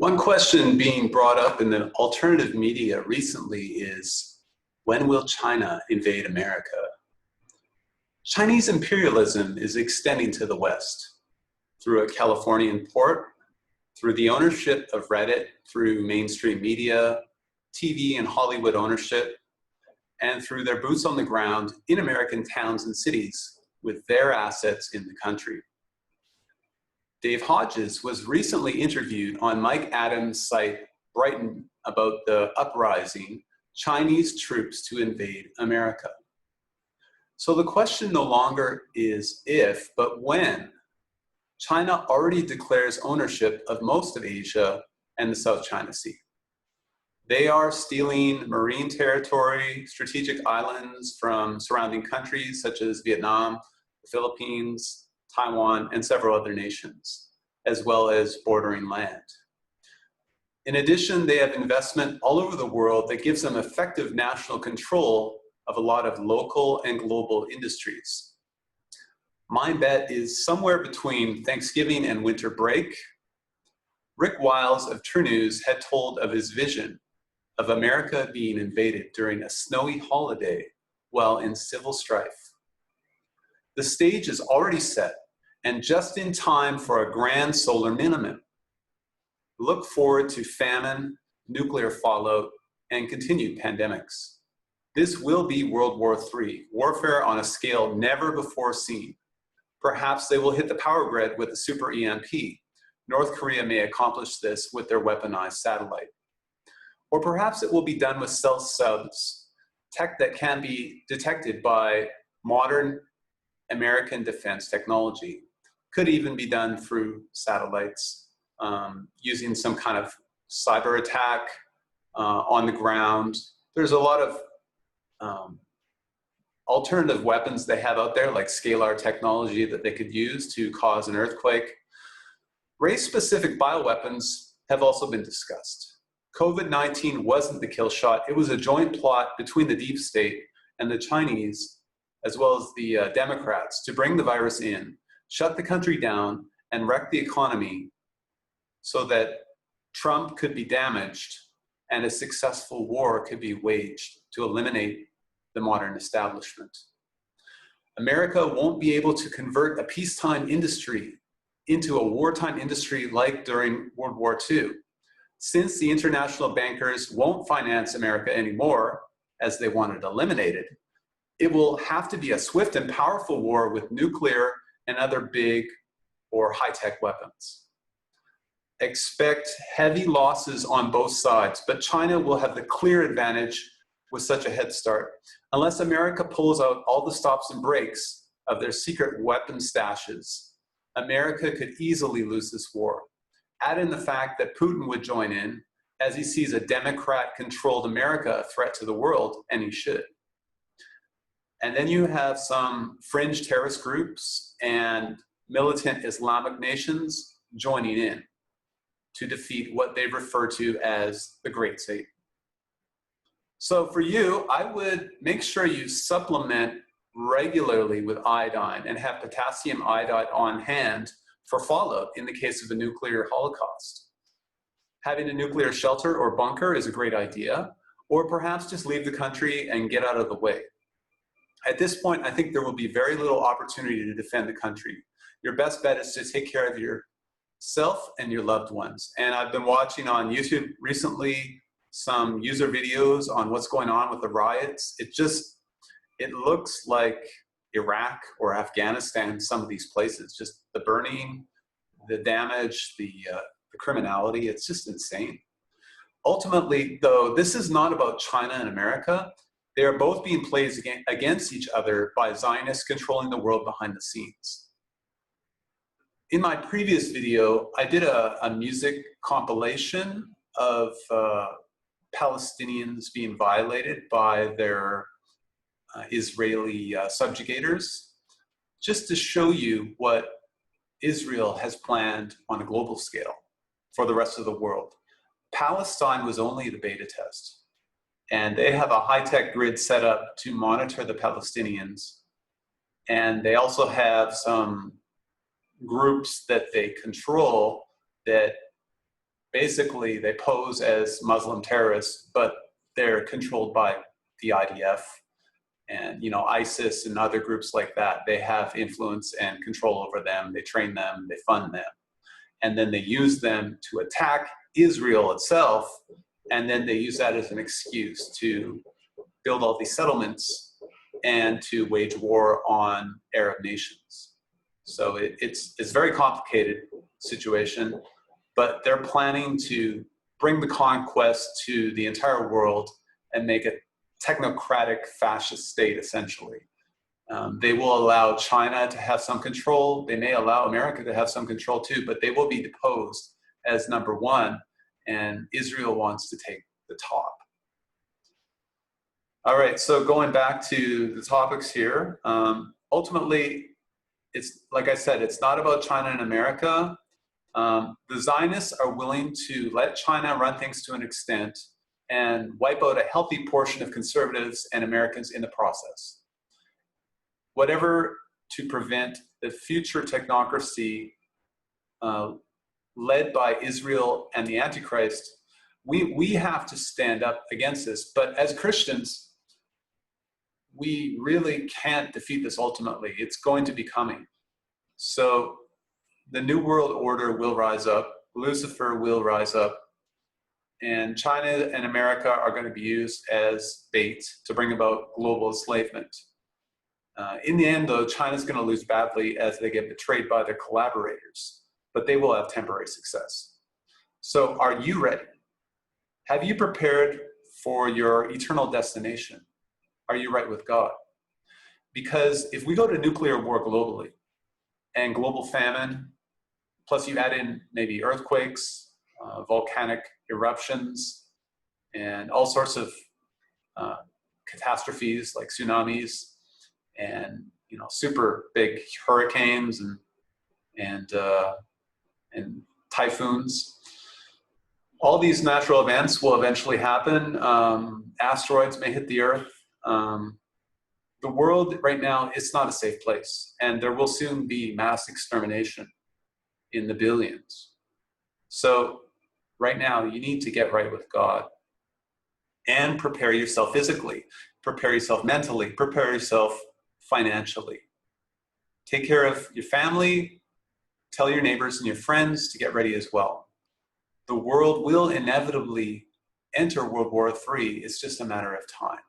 One question being brought up in the alternative media recently is, when will China invade America? Chinese imperialism is extending to the West through a Californian port, through the ownership of Reddit, through mainstream media, TV and Hollywood ownership, and through their boots on the ground in American towns and cities with their assets in the country. Dave Hodges was recently interviewed on Mike Adams' site Brighton about the uprising Chinese troops to invade America. So the question no longer is if, but when. China already declares ownership of most of Asia and the South China Sea. They are stealing marine territory, strategic islands from surrounding countries such as Vietnam, the Philippines, Taiwan, and several other nations, as well as bordering land. In addition, they have investment all over the world that gives them effective national control of a lot of local and global industries. My bet is somewhere between Thanksgiving and winter break. Rick Wiles of True News had told of his vision of America being invaded during a snowy holiday while in civil strife. The stage is already set and just in time for a grand solar minimum. Look forward to famine, nuclear fallout, and continued pandemics. This will be World War III, warfare on a scale never before seen. Perhaps they will hit the power grid with a super EMP. North Korea may accomplish this with their weaponized satellite. Or perhaps it will be done with stealth subs, tech that can be detected by modern American defense technology. Could even be done through satellites, using some kind of cyber attack on the ground. There's a lot of alternative weapons they have out there, like scalar technology that they could use to cause an earthquake. Race-specific bioweapons have also been discussed. COVID-19 wasn't the kill shot. It was a joint plot between the deep state and the Chinese, as well as the Democrats, to bring the virus in, shut the country down, and wreck the economy so that Trump could be damaged and a successful war could be waged to eliminate the modern establishment. America won't be able to convert a peacetime industry into a wartime industry like during World War II. Since the international bankers won't finance America anymore, as they want it eliminated, it will have to be a swift and powerful war with nuclear and other big or high-tech weapons. Expect heavy losses on both sides, but China will have the clear advantage with such a head start. Unless America pulls out all the stops and breaks of their secret weapon stashes, America could easily lose this war. Add in the fact that Putin would join in as he sees a Democrat-controlled America a threat to the world, and he should. And then you have some fringe terrorist groups and militant Islamic nations joining in to defeat what they refer to as the Great Satan. So for you, I would make sure you supplement regularly with iodine and have potassium iodide on hand for fallout in the case of a nuclear holocaust. Having a nuclear shelter or bunker is a great idea, or perhaps just leave the country and get out of the way. At this point, I think there will be very little opportunity to defend the country. Your best bet is to take care of yourself and your loved ones. And I've been watching on YouTube recently some user videos on what's going on with the riots. It looks like Iraq or Afghanistan, some of these places, just the burning, the damage, the criminality, it's just insane. Ultimately, though, this is not about China and America. They are both being played against each other by Zionists controlling the world behind the scenes. In my previous video, I did a music compilation of Palestinians being violated by their Israeli subjugators, just to show you what Israel has planned on a global scale for the rest of the world. Palestine was only the beta test, and they have a high-tech grid set up to monitor the Palestinians, and they also have some groups that they control that basically they pose as Muslim terrorists, but they're controlled by the IDF and, you know, ISIS and other groups like that. They have influence and control over them. They train them, they fund them, and then they use them to attack Israel itself. And then they use that as an excuse to build all these settlements and to wage war on Arab nations. So it's a very complicated situation, but they're planning to bring the conquest to the entire world and make a technocratic fascist state, essentially. They will allow China to have some control. They may allow America to have some control too, but they will be deposed as number one, and Israel wants to take the top. All right, so going back to the topics here, ultimately, it's like I said, it's not about China and America. The Zionists are willing to let China run things to an extent and wipe out a healthy portion of conservatives and Americans in the process. Whatever to prevent the future technocracy led by Israel and the Antichrist, we have to stand up against this. But as Christians, we really can't defeat this ultimately. It's going to be coming. So the New World Order will rise up, Lucifer will rise up, and China and America are going to be used as bait to bring about global enslavement. In the end, though, China's going to lose badly as they get betrayed by their collaborators, but they will have temporary success. So are you ready? Have you prepared for your eternal destination? Are you right with God? Because if we go to nuclear war globally and global famine, plus you add in maybe earthquakes, volcanic eruptions, and all sorts of catastrophes like tsunamis, and you know, super big hurricanes and typhoons. All these natural events will eventually happen. Asteroids may hit the Earth. The world right now is not a safe place, and there will soon be mass extermination in the billions. So right now, you need to get right with God and prepare yourself physically, prepare yourself mentally, prepare yourself financially. Take care of your family, tell your neighbors and your friends to get ready as well. The world will inevitably enter World War III. It's just a matter of time.